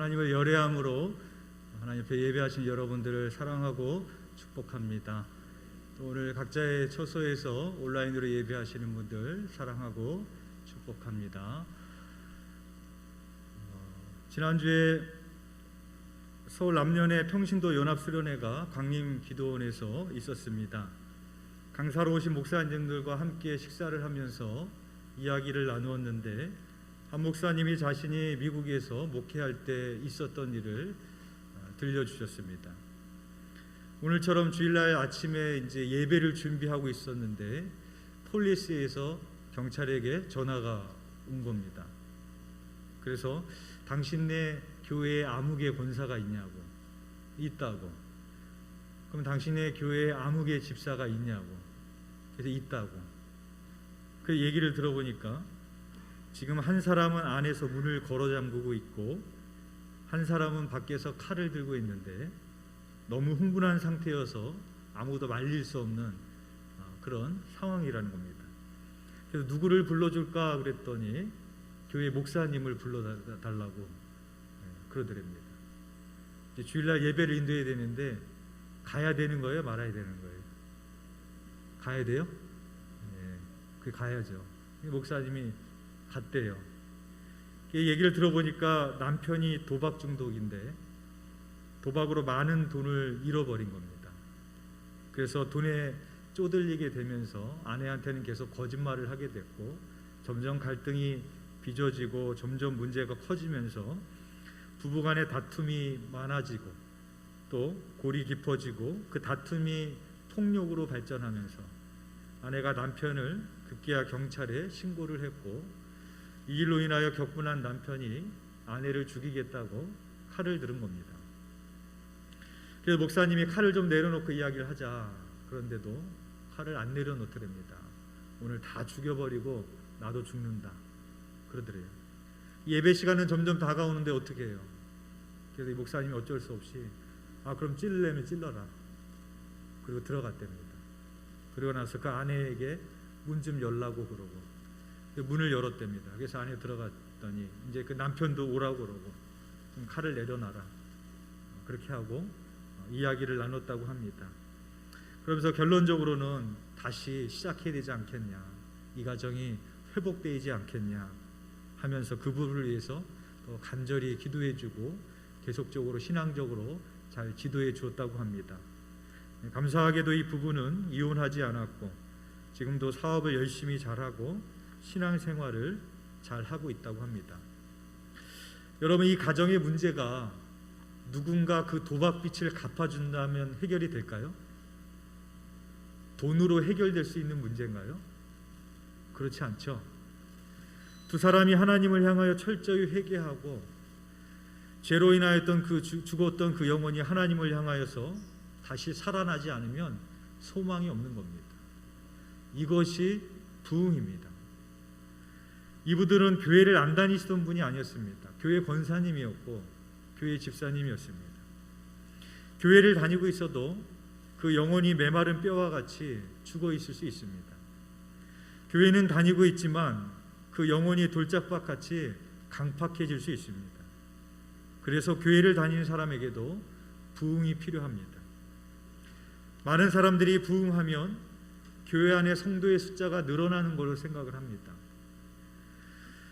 하나님을 열애함으로 하나님 앞에 예배하신 여러분들을 사랑하고 축복합니다. 또 오늘 각자의 처소에서 온라인으로 예배하시는 분들 사랑하고 축복합니다. 지난주에 서울 남년의 평신도 연합수련회가 광림기도원에서 있었습니다. 강사로 오신 목사님들과 함께 식사를 하면서 이야기를 나누었는데, 한 목사님이 자신이 미국에서 목회할 때 있었던 일을 들려주셨습니다. 오늘처럼 주일날 아침에 이제 예배를 준비하고 있었는데 폴리스에서 경찰에게 전화가 온 겁니다. 그래서 당신네 교회에 암흑의 권사가 있냐고. 있다고. 그럼 당신네 교회에 암흑의 집사가 있냐고. 그래서 있다고. 그 얘기를 들어보니까 지금 한 사람은 안에서 문을 걸어 잠그고 있고 한 사람은 밖에서 칼을 들고 있는데 너무 흥분한 상태여서 아무도 말릴 수 없는 그런 상황이라는 겁니다. 그래서 누구를 불러줄까 그랬더니 교회 목사님을 불러달라고 그러더랍니다. 이제 주일날 예배를 인도해야 되는데 가야 되는 거예요? 말아야 되는 거예요? 가야 돼요? 네, 그 가야죠. 목사님이 갔대요. 얘기를 들어보니까 남편이 도박 중독인데 도박으로 많은 돈을 잃어버린 겁니다. 그래서 돈에 쪼들리게 되면서 아내한테는 계속 거짓말을 하게 됐고 점점 갈등이 빚어지고 점점 문제가 커지면서 부부간의 다툼이 많아지고 또 골이 깊어지고 그 다툼이 폭력으로 발전하면서 아내가 남편을 급기야 경찰에 신고를 했고 이 일로 인하여 격분한 남편이 아내를 죽이겠다고 칼을 들은 겁니다. 그래서 목사님이 칼을 좀 내려놓고 이야기를 하자. 그런데도 칼을 안 내려놓더랍니다. 오늘 다 죽여버리고 나도 죽는다 그러더래요. 예배 시간은 점점 다가오는데 어떻게 해요? 그래서 이 목사님이 어쩔 수 없이 그럼 찔르려면 찔러라. 그리고 들어갔답니다. 그리고 나서 그 아내에게 문 좀 열라고 그러고 문을 열었답니다. 그래서 안에 들어갔더니 이제 그 남편도 오라고 그러고 좀 칼을 내려놔라 그렇게 하고 이야기를 나눴다고 합니다. 그러면서 결론적으로는 다시 시작해야 되지 않겠냐, 이 가정이 회복되지 않겠냐 하면서 그 부부를 위해서 더 간절히 기도해주고 계속적으로 신앙적으로 잘 지도해 주었다고 합니다. 감사하게도 이 부부는 이혼하지 않았고 지금도 사업을 열심히 잘하고 신앙생활을 잘하고 있다고 합니다. 여러분, 이 가정의 문제가 누군가 그 도박빚을 갚아준다면 해결이 될까요? 돈으로 해결될 수 있는 문제인가요? 그렇지 않죠. 두 사람이 하나님을 향하여 철저히 회개하고 죄로 인하였던 죽었던 그 영혼이 하나님을 향하여서 다시 살아나지 않으면 소망이 없는 겁니다. 이것이 부흥입니다. 이분들은 교회를 안 다니시던 분이 아니었습니다. 교회 권사님이었고 교회 집사님이었습니다. 교회를 다니고 있어도 그 영혼이 메마른 뼈와 같이 죽어 있을 수 있습니다. 교회는 다니고 있지만 그 영혼이 돌짝밭 같이 강팍해질 수 있습니다. 그래서 교회를 다니는 사람에게도 부흥이 필요합니다. 많은 사람들이 부흥하면 교회 안에 성도의 숫자가 늘어나는 걸로 생각을 합니다.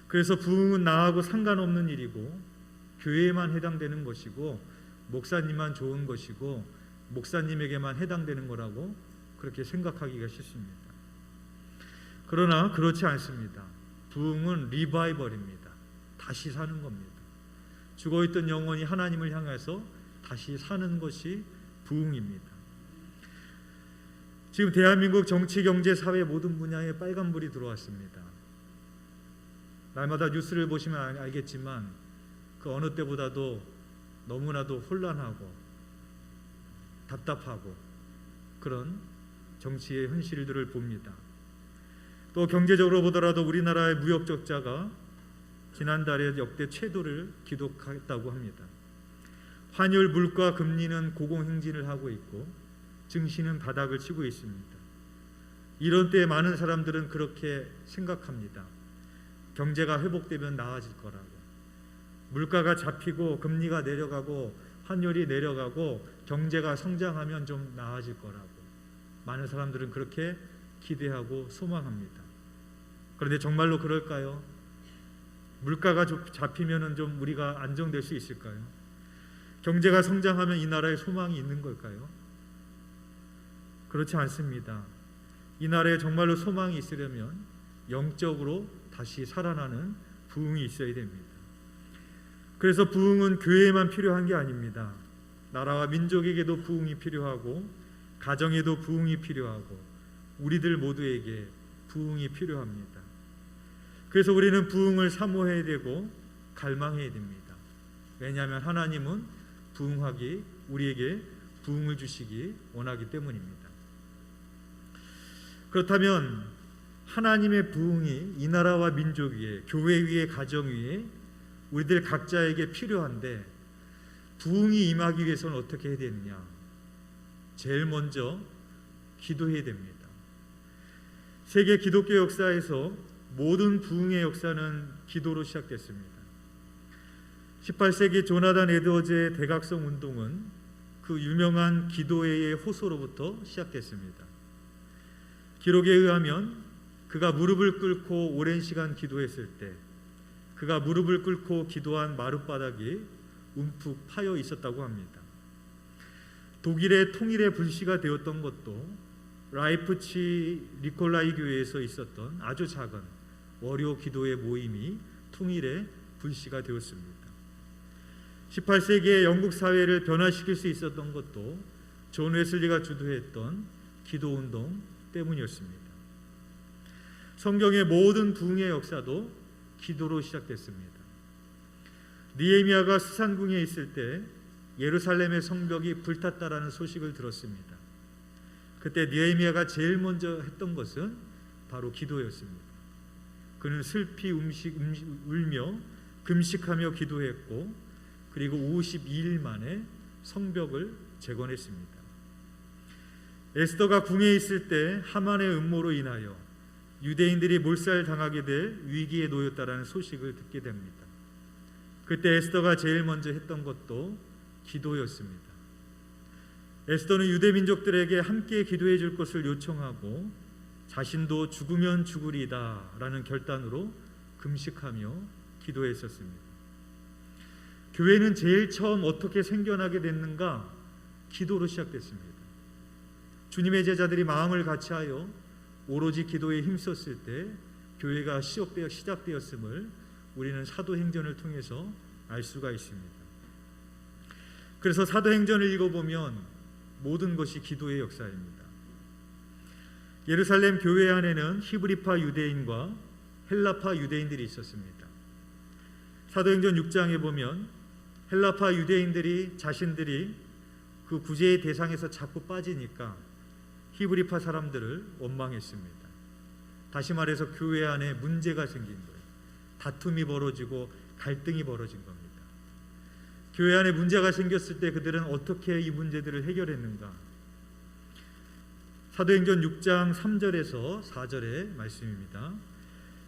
그래서 부흥은 나하고 상관없는 일이고 교회에만 해당되는 것이고 목사님만 좋은 것이고 목사님에게만 해당되는 거라고 그렇게 생각하기가 쉽습니다. 그러나 그렇지 않습니다. 부흥은 리바이벌입니다. 다시 사는 겁니다. 죽어있던 영혼이 하나님을 향해서 다시 사는 것이 부흥입니다. 지금 대한민국 정치, 경제, 사회 모든 분야에 빨간불이 들어왔습니다. 날마다 뉴스를 보시면 알겠지만 그 어느 때보다도 너무나도 혼란하고 답답하고 그런 정치의 현실들을 봅니다. 또 경제적으로 보더라도 우리나라의 무역 적자가 지난달에 역대 최고를 기록했다고 합니다. 환율, 물가, 금리는 고공행진을 하고 있고 증시는 바닥을 치고 있습니다. 이런 때에 많은 사람들은 그렇게 생각합니다. 경제가 회복되면 나아질 거라고. 물가가 잡히고 금리가 내려가고 환율이 내려가고 경제가 성장하면 좀 나아질 거라고 많은 사람들은 그렇게 기대하고 소망합니다. 그런데 정말로 그럴까요? 물가가 잡히면 좀 우리가 안정될 수 있을까요? 경제가 성장하면 이 나라에 소망이 있는 걸까요? 그렇지 않습니다. 이 나라에 정말로 소망이 있으려면 영적으로 다시 살아나는 부흥이 있어야 됩니다. 그래서 부흥은 교회에만 필요한 게 아닙니다. 나라와 민족에게도 부흥이 필요하고 가정에도 부흥이 필요하고 우리들 모두에게 부흥이 필요합니다. 그래서 우리는 부흥을 사모해야 되고 갈망해야 됩니다. 왜냐하면 하나님은 부흥하기, 우리에게 부흥을 주시기 원하기 때문입니다. 그렇다면 하나님의 부흥이 이 나라와 민족 위에, 교회 위에, 가정 위에 우리들 각자에게 필요한데 부흥이 임하기 위해서는 어떻게 해야 되느냐? 제일 먼저 기도해야 됩니다. 세계 기독교 역사에서 모든 부흥의 역사는 기도로 시작됐습니다. 18세기 조나단 에드워즈의 대각성 운동은 그 유명한 기도회의 호소로부터 시작됐습니다. 기록에 의하면 그가 무릎을 꿇고 오랜 시간 기도했을 때 그가 무릎을 꿇고 기도한 마룻바닥이 움푹 파여 있었다고 합니다. 독일의 통일의 불씨가 되었던 것도 라이프치 니콜라이 교회에서 있었던 아주 작은 월요 기도의 모임이 통일의 불씨가 되었습니다. 18세기의 영국 사회를 변화시킬 수 있었던 것도 존 웨슬리가 주도했던 기도운동 때문이었습니다. 성경의 모든 부흥의 역사도 기도로 시작됐습니다. 느헤미야가 수산궁에 있을 때 예루살렘의 성벽이 불탔다라는 소식을 들었습니다. 그때 느헤미야가 제일 먼저 했던 것은 바로 기도였습니다. 그는 슬피 울며 금식하며 기도했고 그리고 52일 만에 성벽을 재건했습니다. 에스더가 궁에 있을 때 하만의 음모로 인하여 유대인들이 몰살당하게 될 위기에 놓였다라는 소식을 듣게 됩니다. 그때 에스더가 제일 먼저 했던 것도 기도였습니다. 에스더는 유대 민족들에게 함께 기도해 줄 것을 요청하고 자신도 죽으면 죽으리다 라는 결단으로 금식하며 기도했었습니다. 교회는 제일 처음 어떻게 생겨나게 됐는가? 기도로 시작됐습니다. 주님의 제자들이 마음을 같이하여 오로지 기도에 힘썼을 때 교회가 시작되었음을 우리는 사도행전을 통해서 알 수가 있습니다. 그래서 사도행전을 읽어보면 모든 것이 기도의 역사입니다. 예루살렘 교회 안에는 히브리파 유대인과 헬라파 유대인들이 있었습니다. 사도행전 6장에 보면 헬라파 유대인들이 자신들이 그 구제의 대상에서 자꾸 빠지니까 히브리파 사람들을 원망했습니다. 다시 말해서 교회 안에 문제가 생긴 거예요. 다툼이 벌어지고 갈등이 벌어진 겁니다. 교회 안에 문제가 생겼을 때 그들은 어떻게 이 문제들을 해결했는가? 사도행전 6장 3절에서 4절의 말씀입니다.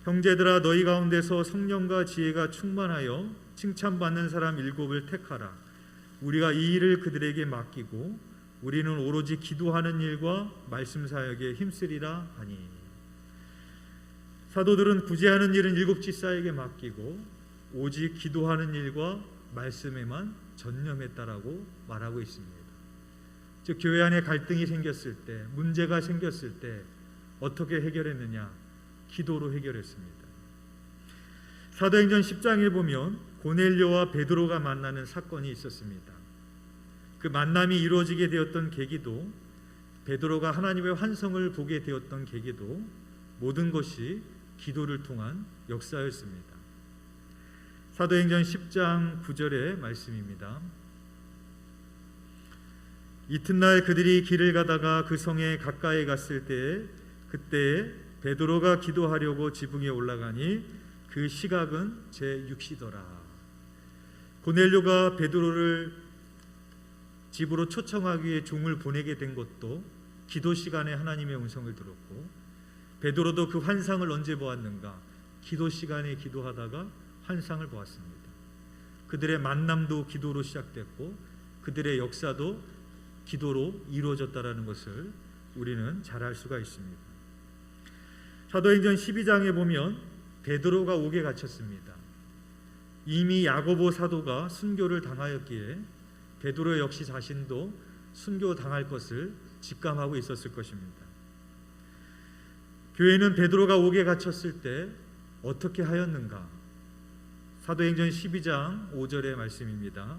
형제들아 너희 가운데서 성령과 지혜가 충만하여 칭찬받는 사람 7을 택하라. 우리가 이 일을 그들에게 맡기고 우리는 오로지 기도하는 일과 말씀 사역에 힘쓰리라 하니. 사도들은 구제하는 일은 7 집사에게 맡기고 오직 기도하는 일과 말씀에만 전념했다라고 말하고 있습니다. 즉 교회 안에 갈등이 생겼을 때, 문제가 생겼을 때 어떻게 해결했느냐? 기도로 해결했습니다. 사도행전 10장에 보면 고넬료와 베드로가 만나는 사건이 있었습니다. 그 만남이 이루어지게 되었던 계기도, 베드로가 하나님의 환성을 보게 되었던 계기도 모든 것이 기도를 통한 역사였습니다. 사도행전 10장 9절의 말씀입니다. 이튿날 그들이 길을 가다가 그 성에 가까이 갔을 때에 그때 베드로가 기도하려고 지붕에 올라가니 그 시각은 제6시더라. 고넬료가 베드로를 집으로 초청하기 위해 종을 보내게 된 것도 기도 시간에 하나님의 음성을 들었고, 베드로도 그 환상을 언제 보았는가? 기도 시간에 기도하다가 환상을 보았습니다. 그들의 만남도 기도로 시작됐고 그들의 역사도 기도로 이루어졌다라는 것을 우리는 잘 알 수가 있습니다. 사도행전 12장에 보면 베드로가 옥에 갇혔습니다. 이미 야고보 사도가 순교를 당하였기에 베드로 역시 자신도 순교당할 것을 직감하고 있었을 것입니다. 교회는 베드로가 옥에 갇혔을 때 어떻게 하였는가? 사도행전 12장 5절의 말씀입니다.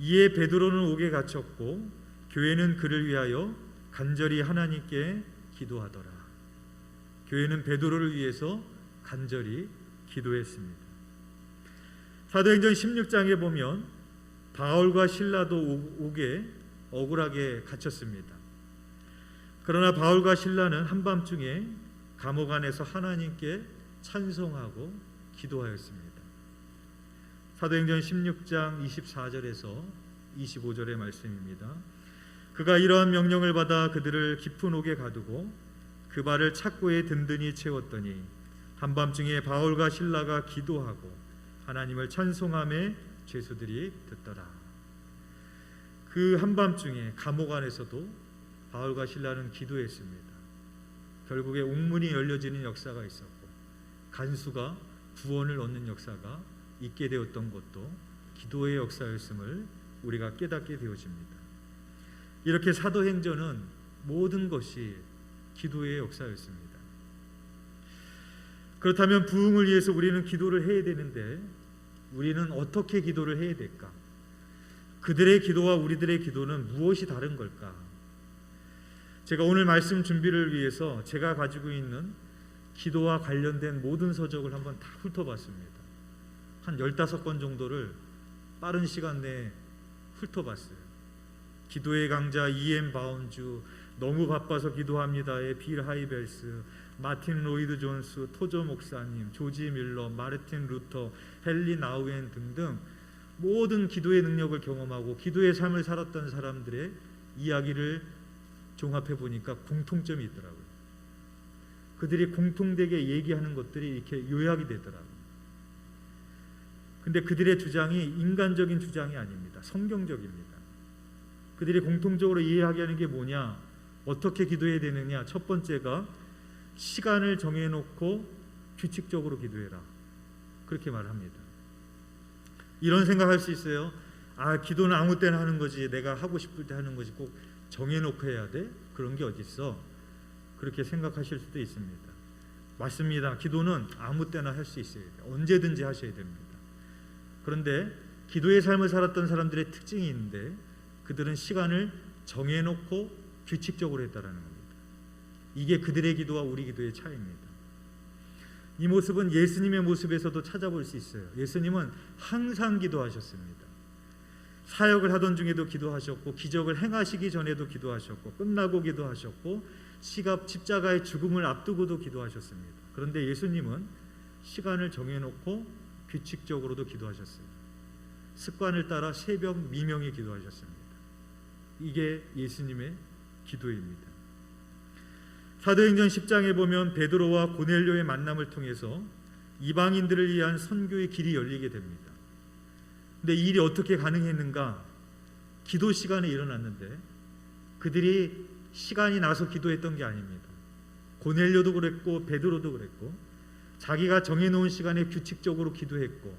이에 베드로는 옥에 갇혔고 교회는 그를 위하여 간절히 하나님께 기도하더라. 교회는 베드로를 위해서 간절히 기도했습니다. 사도행전 16장에 보면 바울과 실라도 옥에 억울하게 갇혔습니다. 그러나 바울과 실라는 한밤중에 감옥 안에서 하나님께 찬송하고 기도하였습니다. 사도행전 16장 24절에서 25절의 말씀입니다. 그가 이러한 명령을 받아 그들을 깊은 옥에 가두고 그 발을 착고에 든든히 채웠더니 한밤중에 바울과 실라가 기도하고 하나님을 찬송하며 죄수들이 듣더라. 그 한밤중에 감옥 안에서도 바울과 신라는 기도했습니다. 결국에 옥문이 열려지는 역사가 있었고 간수가 구원을 얻는 역사가 있게 되었던 것도 기도의 역사였음을 우리가 깨닫게 되어집니다. 이렇게 사도행전은 모든 것이 기도의 역사였습니다. 그렇다면 부흥을 위해서 우리는 기도를 해야 되는데 우리는 어떻게 기도를 해야 될까? 그들의 기도와 우리들의 기도는 무엇이 다른 걸까? 제가 오늘 말씀 준비를 위해서 제가 가지고 있는 기도와 관련된 모든 서적을 한번 다 훑어봤습니다. 한 15권 정도를 빠른 시간 내에 훑어봤어요. 기도의 강자 E.M. 바운주, 너무 바빠서 기도합니다의 빌 하이벨스, 마틴 로이드 존스, 토조 목사님, 조지 밀러, 마르틴 루터, 헨리 나우엔 등등 모든 기도의 능력을 경험하고 기도의 삶을 살았던 사람들의 이야기를 종합해 보니까 공통점이 있더라고요. 그들이 공통되게 얘기하는 것들이 이렇게 요약이 되더라고요. 근데 그들의 주장이 인간적인 주장이 아닙니다. 성경적입니다. 그들이 공통적으로 이해하게 게 뭐냐? 어떻게 기도해야 되느냐? 첫 번째가 시간을 정해놓고 규칙적으로 기도해라. 그렇게 말합니다. 이런 생각할 수 있어요. 아, 기도는 아무 때나 하는 거지. 내가 하고 싶을 때 하는 거지. 꼭 정해놓고 해야 돼? 그런 게 어딨어? 그렇게 생각하실 수도 있습니다. 맞습니다. 기도는 아무 때나 할 수 있어야 돼요. 언제든지 하셔야 됩니다. 그런데 기도의 삶을 살았던 사람들의 특징이 있는데 그들은 시간을 정해놓고 규칙적으로 했다라는 겁니다. 이게 그들의 기도와 우리 기도의 차이입니다. 이 모습은 예수님의 모습에서도 찾아볼 수 있어요. 예수님은 항상 기도하셨습니다. 사역을 하던 중에도 기도하셨고 기적을 행하시기 전에도 기도하셨고 끝나고 기도하셨고 십자가의 죽음을 앞두고도 기도하셨습니다. 그런데 예수님은 시간을 정해놓고 규칙적으로도 기도하셨어요. 습관을 따라 새벽 미명에 기도하셨습니다. 이게 예수님의 기도입니다. 사도행전 10장에 보면 베드로와 고넬료의 만남을 통해서 이방인들을 위한 선교의 길이 열리게 됩니다. 근데 이 일이 어떻게 가능했는가? 기도 시간에 일어났는데 그들이 시간이 나서 기도했던 게 아닙니다. 고넬료도 그랬고 베드로도 그랬고 자기가 정해놓은 시간에 규칙적으로 기도했고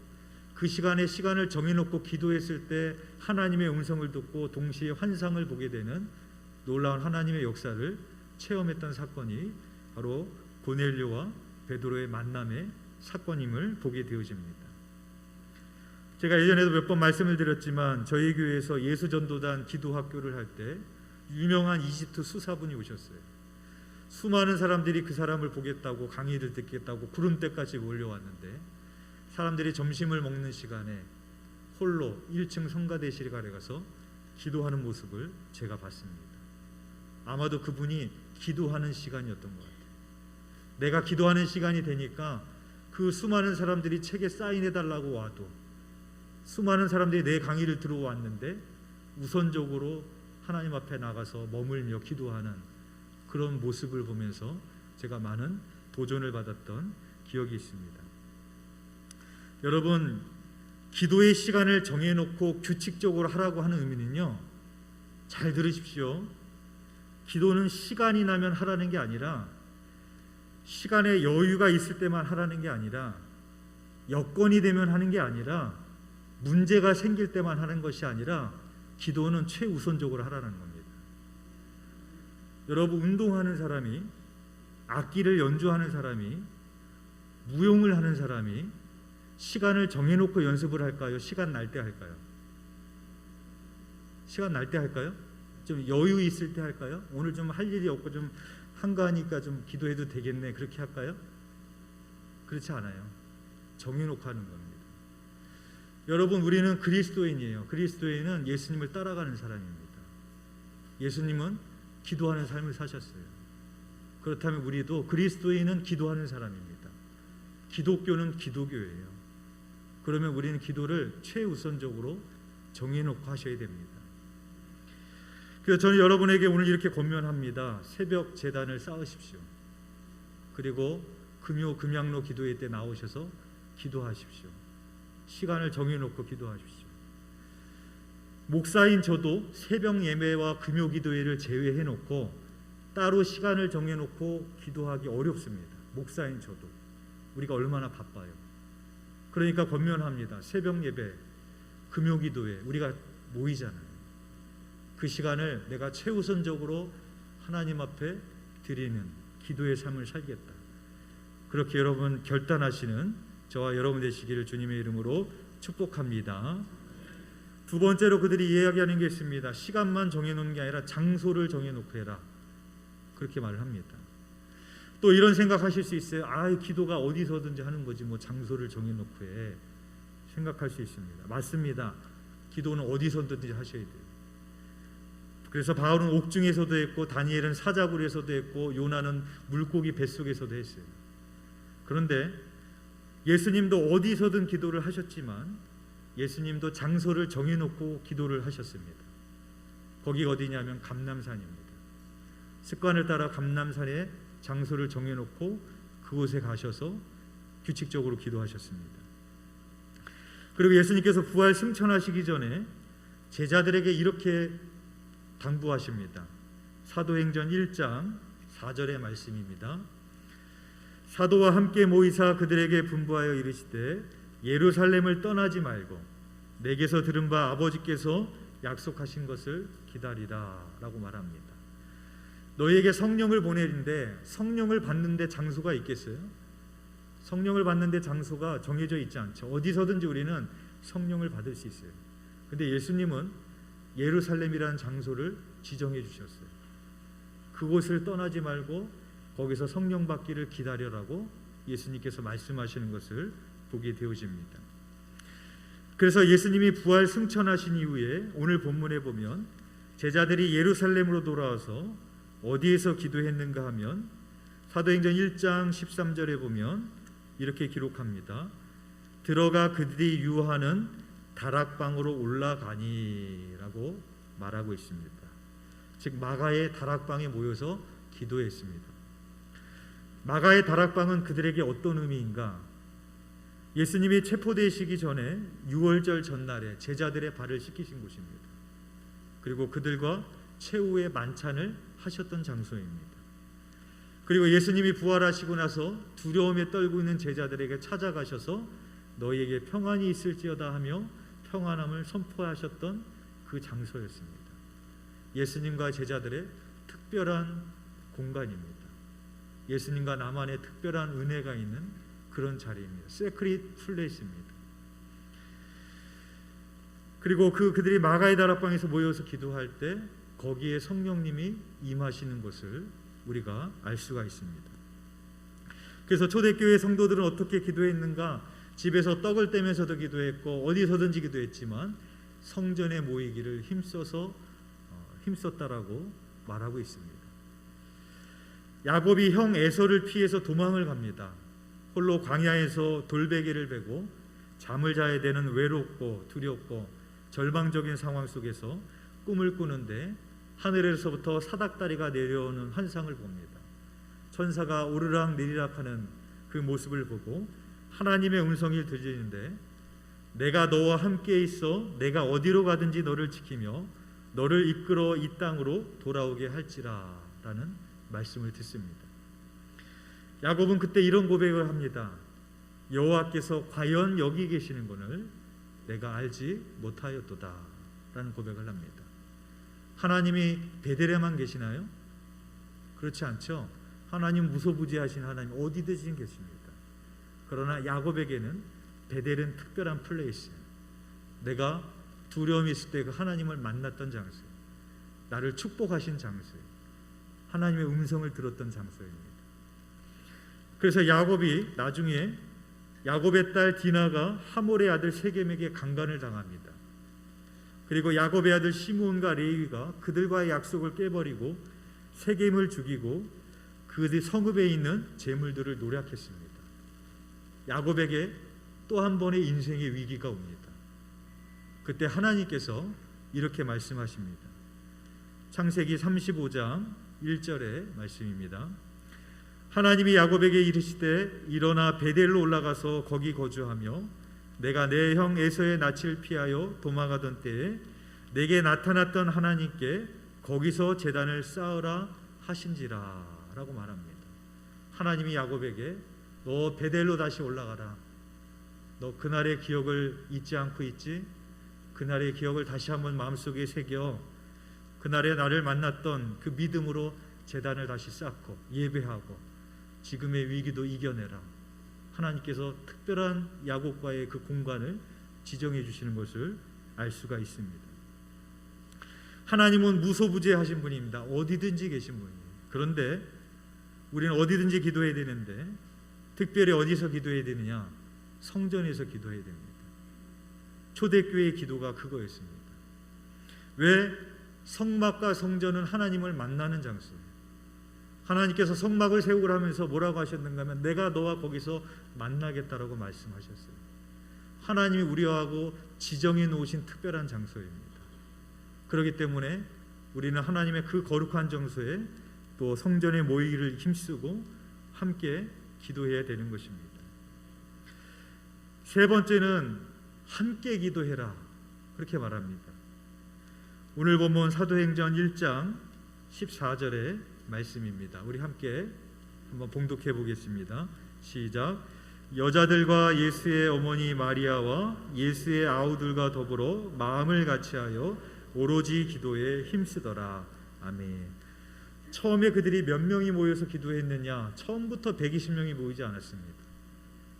그 시간에 시간을 정해놓고 기도했을 때 하나님의 음성을 듣고 동시에 환상을 보게 되는 놀라운 하나님의 역사를 체험했던 사건이 바로 고넬료와 베드로의 만남의 사건임을 보게 되어집니다. 제가 예전에도 몇 번 말씀을 드렸지만 저희 교회에서 예수전도단 기도학교를 할 때 유명한 이집트 수사분이 오셨어요. 수많은 사람들이 그 사람을 보겠다고 강의를 듣겠다고 구름대까지 몰려왔는데 사람들이 점심을 먹는 시간에 홀로 1층 성가대실에 가서 기도하는 모습을 제가 봤습니다. 아마도 그분이 기도하는 시간이었던 것 같아요. 내가 기도하는 시간이 되니까 그 수많은 사람들이 책에 사인해달라고 와도 수많은 사람들이 내 강의를 들어왔는데 우선적으로 하나님 앞에 나가서 머물며 기도하는 그런 모습을 보면서 제가 많은 도전을 받았던 기억이 있습니다. 여러분, 기도의 시간을 정해놓고 규칙적으로 하라고 하는 의미는요, 잘 들으십시오. 기도는 시간이 나면 하라는 게 아니라, 시간에 여유가 있을 때만 하라는 게 아니라, 여건이 되면 하는 게 아니라, 문제가 생길 때만 하는 것이 아니라, 기도는 최우선적으로 하라는 겁니다. 여러분, 운동하는 사람이, 악기를 연주하는 사람이, 무용을 하는 사람이 시간을 정해놓고 연습을 할까요? 시간 날 때 할까요? 시간 날 때 할까요? 좀 여유 있을 때 할까요? 오늘 좀 할 일이 없고 좀 한가하니까 좀 기도해도 되겠네, 그렇게 할까요? 그렇지 않아요. 정해놓고 하는 겁니다. 여러분, 우리는 그리스도인이에요. 그리스도인은 예수님을 따라가는 사람입니다. 예수님은 기도하는 삶을 사셨어요. 그렇다면 우리도 그리스도인은 기도하는 사람입니다. 기독교는 기도교예요. 그러면 우리는 기도를 최우선적으로 정해놓고 하셔야 됩니다. 그래서 저는 여러분에게 오늘 이렇게 권면합니다. 새벽 제단을 쌓으십시오. 그리고 금양로 기도회 때 나오셔서 기도하십시오. 시간을 정해놓고 기도하십시오. 목사인 저도 새벽 예배와 금요 기도회를 제외해놓고 따로 시간을 정해놓고 기도하기 어렵습니다. 목사인 저도. 우리가 얼마나 바빠요. 그러니까 권면합니다. 새벽 예배, 금요 기도회 우리가 모이잖아요. 그 시간을 내가 최우선적으로 하나님 앞에 드리는 기도의 삶을 살겠다. 그렇게 여러분 결단하시는 저와 여러분 되시기를 주님의 이름으로 축복합니다. 두 번째로 그들이 이야기하는 게 있습니다. 시간만 정해놓은 게 아니라 장소를 정해놓고 해라. 그렇게 말을 합니다. 또 이런 생각하실 수 있어요. 기도가 어디서든지 하는 거지 뭐 장소를 정해놓고 해. 생각할 수 있습니다. 맞습니다. 기도는 어디서든지 하셔야 돼요. 그래서 바울은 옥중에서도 했고, 다니엘은 사자굴에서도 했고, 요나는 물고기 뱃속에서도 했어요. 그런데 예수님도 어디서든 기도를 하셨지만 예수님도 장소를 정해놓고 기도를 하셨습니다. 거기가 어디냐면 감람산입니다. 습관을 따라 감람산에 장소를 정해놓고 그곳에 가셔서 규칙적으로 기도하셨습니다. 그리고 예수님께서 부활 승천하시기 전에 제자들에게 이렇게 당부하십니다. 사도행전 1장 4절의 말씀입니다. 사도와 함께 모이사 그들에게 분부하여 이르시되 예루살렘을 떠나지 말고 내게서 들은 바 아버지께서 약속하신 것을 기다리라 라고 말합니다. 너희에게 성령을 보내는데 성령을 받는데 장소가 있겠어요? 성령을 받는데 장소가 정해져 있지 않죠. 어디서든지 우리는 성령을 받을 수 있어요. 근데 예수님은 예루살렘이라는 장소를 지정해 주셨어요. 그곳을 떠나지 말고 거기서 성령 받기를 기다려라고 예수님께서 말씀하시는 것을 보게 되어집니다. 그래서 예수님이 부활 승천하신 이후에 오늘 본문에 보면 제자들이 예루살렘으로 돌아와서 어디에서 기도했는가 하면 사도행전 1장 13절에 보면 이렇게 기록합니다. 들어가 그들이 유하는 다락방으로 올라가니라고 말하고 있습니다. 즉 마가의 다락방에 모여서 기도했습니다. 마가의 다락방은 그들에게 어떤 의미인가? 예수님이 체포되시기 전에 유월절 전날에 제자들의 발을 씻기신 곳입니다. 그리고 그들과 최후의 만찬을 하셨던 장소입니다. 그리고 예수님이 부활하시고 나서 두려움에 떨고 있는 제자들에게 찾아가셔서 너희에게 평안이 있을지어다 하며 평안함을 선포하셨던 그 장소였습니다. 예수님과 제자들의 특별한 공간입니다. 예수님과 나만의 특별한 은혜가 있는 그런 자리입니다. 세크릿 플레이스입니다. 그리고 그들이 마가의 다락방에서 모여서 기도할 때 거기에 성령님이 임하시는 것을 우리가 알 수가 있습니다. 그래서 초대교회 성도들은 어떻게 기도했는가? 집에서 떡을 떼면서도 기도했고 어디서든지 기도했지만 성전에 모이기를 힘썼다라고 말하고 있습니다. 야곱이 형 에서를 피해서 도망을 갑니다. 홀로 광야에서 돌베개를 베고 잠을 자야 되는 외롭고 두렵고 절망적인 상황 속에서 꿈을 꾸는데 하늘에서부터 사닥다리가 내려오는 환상을 봅니다. 천사가 오르락 내리락 하는 그 모습을 보고 하나님의 음성이 들리는데 내가 너와 함께 있어 내가 어디로 가든지 너를 지키며 너를 이끌어 이 땅으로 돌아오게 할지라 라는 말씀을 듣습니다. 야곱은 그때 이런 고백을 합니다. 여호와께서 과연 여기 계시는 것을 내가 알지 못하였도다 라는 고백을 합니다. 하나님이 베델에만 계시나요? 그렇지 않죠. 하나님 무소부지하신 하나님 어디든지 계십니다. 그러나 야곱에게는 베델은 특별한 플레이스, 내가 두려움이 있을 때 그 하나님을 만났던 장소, 나를 축복하신 장소, 하나님의 음성을 들었던 장소입니다. 그래서 야곱이 나중에 야곱의 딸 디나가 하몰의 아들 세겜에게 강간을 당합니다. 그리고 야곱의 아들 시므온과 레위가 그들과의 약속을 깨버리고 세겜을 죽이고 그들 성읍에 있는 재물들을 노략했습니다. 야곱에게 또 한 번의 인생의 위기가 옵니다. 그때 하나님께서 이렇게 말씀하십니다. 창세기 35장 1절의 말씀입니다. 하나님이 야곱에게 이르시되 일어나 베델로 올라가서 거기 거주하며 내가 내 형 에서의 낯을 피하여 도망하던 때에 내게 나타났던 하나님께 거기서 제단을 쌓으라 하신지라 라고 말합니다. 하나님이 야곱에게 너 베델로 다시 올라가라. 너 그날의 기억을 잊지 않고 있지? 그날의 기억을 다시 한번 마음속에 새겨 그날에 나를 만났던 그 믿음으로 제단을 다시 쌓고 예배하고 지금의 위기도 이겨내라. 하나님께서 특별한 야곱과의 그 공간을 지정해 주시는 것을 알 수가 있습니다. 하나님은 무소부재하신 분입니다. 어디든지 계신 분이에요. 그런데 우리는 어디든지 기도해야 되는데 특별히 어디서 기도해야 되느냐? 성전에서 기도해야 됩니다. 초대교회의 기도가 그거였습니다. 왜? 성막과 성전은 하나님을 만나는 장소예요. 하나님께서 성막을 세우고 하면서 뭐라고 하셨는가 하면 내가 너와 거기서 만나겠다라고 말씀하셨어요. 하나님이 우리하고 지정해 놓으신 특별한 장소입니다. 그렇기 때문에 우리는 하나님의 그 거룩한 장소에 또 성전에 모이기를 힘쓰고 함께 기도해야 되는 것입니다. 세 번째는 함께 기도해라 그렇게 말합니다. 오늘 본문 사도행전 1장 14절의 말씀입니다. 우리 함께 한번 봉독해 보겠습니다. 시작. 여자들과 예수의 어머니 마리아와 예수의 아우들과 더불어 마음을 같이하여 오로지 기도에 힘쓰더라. 아멘. 처음에 그들이 몇 명이 모여서 기도했느냐? 처음부터 120명이 모이지 않았습니다.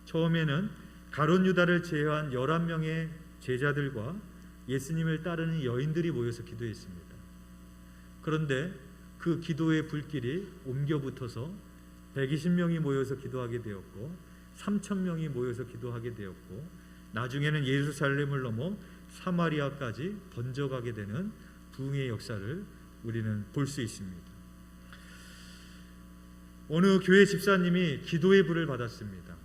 처음에는 가룟 유다를 제외한 11명의 제자들과 예수님을 따르는 여인들이 모여서 기도했습니다. 그런데 그 기도의 불길이 옮겨 붙어서 120명이 모여서 기도하게 되었고 3,000명이 모여서 기도하게 되었고 나중에는 예루살렘을 넘어 사마리아까지 번져가게 되는 부흥의 역사를 우리는 볼 수 있습니다. 어느 교회 집사님이 기도의 불을 받았습니다.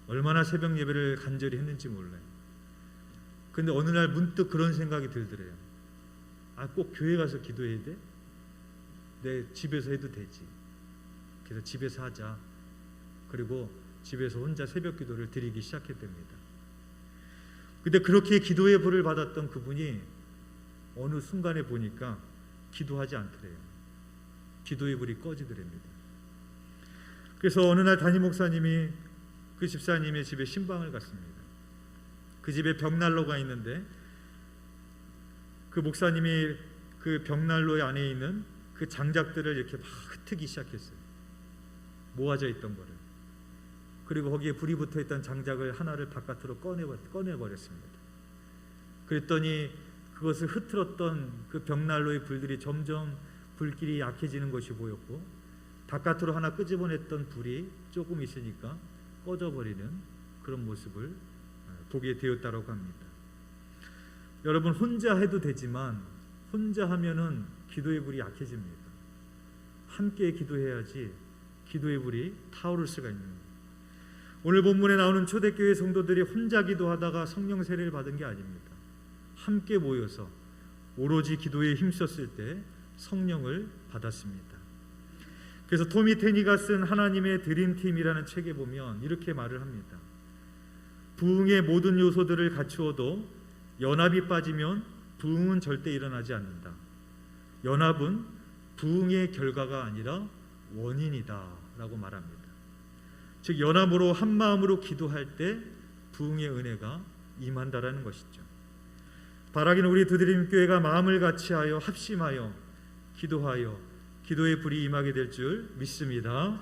얼마나 새벽 예배를 간절히 했는지 몰라요. 근데 어느 날 문득 그런 생각이 들더래요. 꼭 교회 가서 기도해야 돼? 내 집에서 해도 되지. 그래서 집에서 하자. 그리고 집에서 혼자 새벽 기도를 드리기 시작했답니다. 근데 그렇게 기도의 불을 받았던 그분이 어느 순간에 보니까 기도하지 않더래요. 기도의 불이 꺼지더랍니다. 그래서 어느 날 담임 목사님이 그 집사님의 집에 신방을 갔습니다. 그 집에 벽난로가 있는데 그 목사님이 그 벽난로 안에 있는 그 장작들을 이렇게 막 흩트기 시작했어요. 모아져 있던 거를. 그리고 거기에 불이 붙어 있던 장작을 하나를 바깥으로 꺼내버렸습니다. 그랬더니 그것을 흐트렀던 그 벽난로의 불들이 점점 불길이 약해지는 것이 보였고 바깥으로 하나 끄집어냈던 불이 조금 있으니까 꺼져버리는 그런 모습을 보게 되었다고 합니다. 여러분, 혼자 해도 되지만 혼자 하면은 기도의 불이 약해집니다. 함께 기도해야지 기도의 불이 타오를 수가 있는 거예요. 오늘 본문에 나오는 초대교회 성도들이 혼자 기도하다가 성령 세례를 받은 게 아닙니다. 함께 모여서 오로지 기도에 힘썼을 때 성령을 받았습니다. 그래서 토미 테니가 쓴 하나님의 드림팀이라는 책에 보면 이렇게 말을 합니다. 부흥의 모든 요소들을 갖추어도 연합이 빠지면 부흥은 절대 일어나지 않는다. 연합은 부흥의 결과가 아니라 원인이다 라고 말합니다. 즉 연합으로 한 마음으로 기도할 때 부흥의 은혜가 임한다라는 것이죠. 바라기는 우리 두드림교회가 마음을 같이하여 합심하여 기도하여 기도의 불이 임하게 될 줄 믿습니다.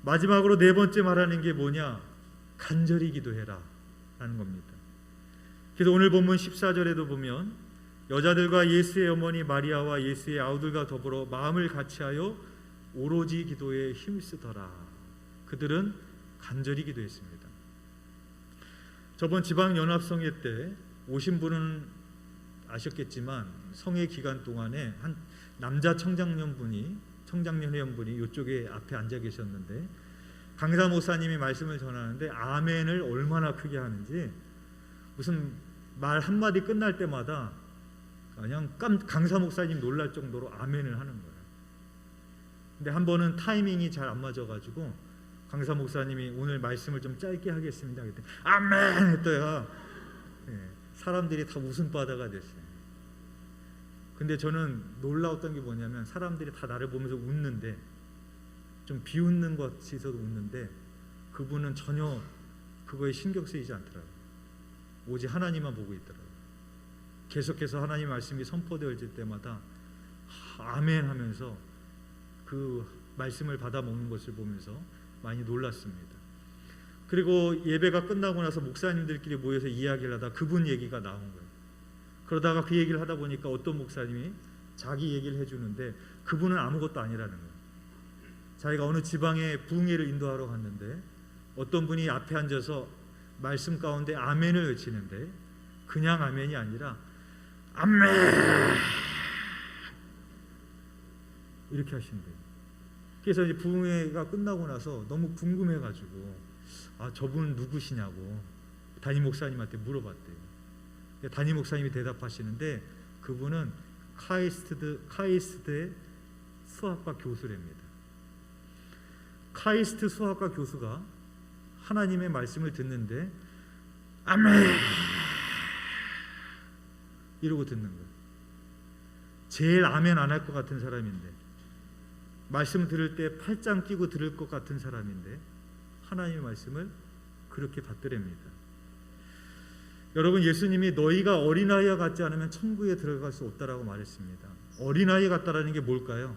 마지막으로 네 번째 말하는 게 뭐냐? 간절히 기도해라 라는 겁니다. 그래서 오늘 본문 14절에도 보면 여자들과 예수의 어머니 마리아와 예수의 아우들과 더불어 마음을 같이하여 오로지 기도에 힘쓰더라. 그들은 간절히 기도했습니다. 저번 지방연합성회 때 오신 분은 아셨겠지만 성회 기간 동안에 한 남자 청장년분이 이쪽에 앞에 앉아 계셨는데 강사 목사님이 말씀을 전하는데 아멘을 얼마나 크게 하는지 무슨 말 한마디 끝날 때마다 그냥 강사 목사님 놀랄 정도로 아멘을 하는 거예요. 근데 한 번은 타이밍이 잘 안 맞아가지고 강사 목사님이 오늘 말씀을 좀 짧게 하겠습니다. 그때 아멘 했더야 사람들이 다 웃음바다가 됐어요. 근데 저는 놀라웠던 게 뭐냐면 사람들이 다 나를 보면서 웃는데 좀 비웃는 것 같아서도 웃는데 그분은 전혀 그거에 신경 쓰이지 않더라고요. 오직 하나님만 보고 있더라고요. 계속해서 하나님 말씀이 선포되어질 때마다 아멘 하면서 그 말씀을 받아 먹는 것을 보면서 많이 놀랐습니다. 그리고 예배가 끝나고 나서 목사님들끼리 모여서 이야기를 하다 그분 얘기가 나온 거예요. 그러다가 그 얘기를 하다 보니까 어떤 목사님이 자기 얘기를 해주는데 그분은 아무것도 아니라는 거예요. 자기가 어느 지방에 부흥회를 인도하러 갔는데 어떤 분이 앞에 앉아서 말씀 가운데 아멘을 외치는데 그냥 아멘이 아니라 아멘 이렇게 하신대요. 그래서 이제 부흥회가 끝나고 나서 너무 궁금해가지고 저분 누구시냐고 담임 목사님한테 물어봤대요. 담임 목사님이 대답하시는데 그분은 카이스트의 수학과 교수랍니다. 카이스트 수학과 교수가 하나님의 말씀을 듣는데 아멘 이러고 듣는 거예요. 제일 아멘 안 할 것 같은 사람인데 말씀 들을 때 팔짱 끼고 들을 것 같은 사람인데 하나님의 말씀을 그렇게 받더랍니다. 여러분 예수님이 너희가 어린아이와 같지 않으면 천국에 들어갈 수 없다라고 말했습니다. 어린아이 같다라는 게 뭘까요?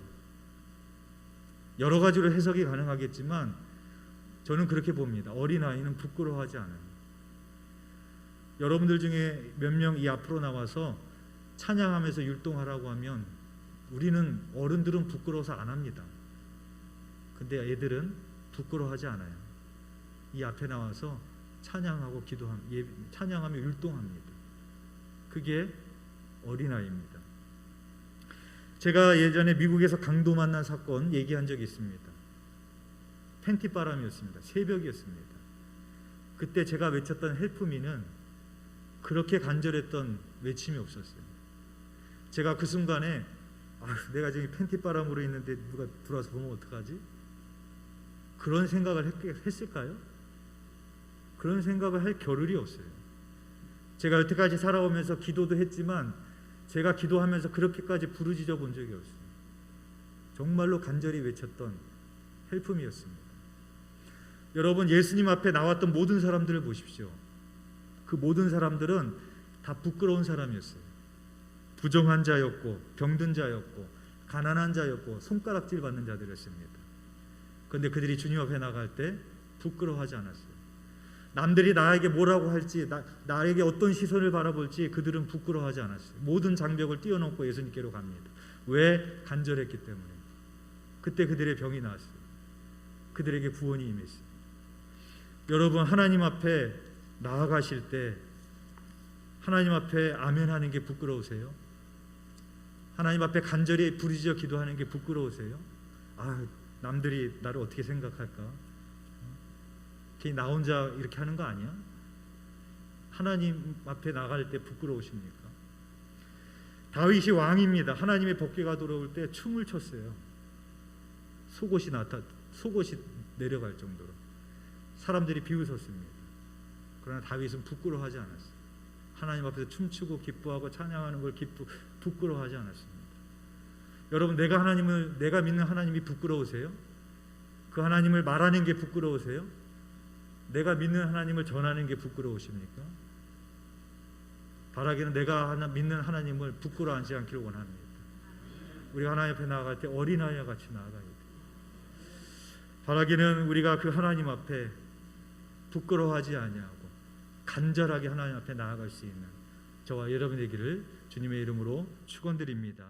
여러 가지로 해석이 가능하겠지만 저는 그렇게 봅니다. 어린아이는 부끄러워하지 않아요. 여러분들 중에 몇 명 이 앞으로 나와서 찬양하면서 율동하라고 하면 우리는 어른들은 부끄러워서 안 합니다. 근데 애들은 부끄러워하지 않아요. 이 앞에 나와서 찬양하고 찬양하며 율동합니다. 그게 어린아이입니다. 제가 예전에 미국에서 강도 만난 사건 얘기한 적이 있습니다. 팬티바람이었습니다. 새벽이었습니다. 그때 제가 외쳤던 헬프미는 그렇게 간절했던 외침이 없었어요. 제가 그 순간에 내가 지금 팬티바람으로 있는데 누가 들어와서 보면 어떡하지? 그런 생각을 했을까요? 그런 생각을 할 겨를이 없어요. 제가 여태까지 살아오면서 기도도 했지만 제가 기도하면서 그렇게까지 부르짖어 본 적이 없어요. 정말로 간절히 외쳤던 헬프미였습니다. 여러분 예수님 앞에 나왔던 모든 사람들을 보십시오. 그 모든 사람들은 다 부끄러운 사람이었어요. 부정한 자였고 병든 자였고 가난한 자였고 손가락질 받는 자들이었습니다. 그런데 그들이 주님 앞에 나갈 때 부끄러워하지 않았어요. 남들이 나에게 뭐라고 할지 나에게 어떤 시선을 바라볼지 그들은 부끄러워하지 않았어요. 모든 장벽을 뛰어넘고 예수님께로 갑니다. 왜? 간절했기 때문에. 그때 그들의 병이 나았어요. 그들에게 구원이 임했어요. 여러분 하나님 앞에 나아가실 때 하나님 앞에 아멘 하는 게 부끄러우세요? 하나님 앞에 간절히 부르짖어 기도하는 게 부끄러우세요? 남들이 나를 어떻게 생각할까? 나 혼자 이렇게 하는 거 아니야? 하나님 앞에 나갈 때 부끄러우십니까? 다윗이 왕입니다. 하나님의 법궤가 들어올 때 춤을 췄어요. 속옷이 내려갈 정도로 사람들이 비웃었습니다. 그러나 다윗은 부끄러워하지 않았어요. 하나님 앞에서 춤추고 기뻐하고 찬양하는 걸 부끄러워하지 않았습니다. 여러분, 내가 믿는 하나님이 부끄러우세요? 그 하나님을 말하는 게 부끄러우세요? 내가 믿는 하나님을 전하는 게 부끄러우십니까? 바라기는 내가 믿는 하나님을 부끄러워하지 않기를 원합니다. 우리 하나님 앞에 나아갈 때 어린아이와 같이 나아가야 돼요. 바라기는 우리가 그 하나님 앞에 부끄러워하지 아니하고 간절하게 하나님 앞에 나아갈 수 있는 저와 여러분 되기를 주님의 이름으로 축원드립니다.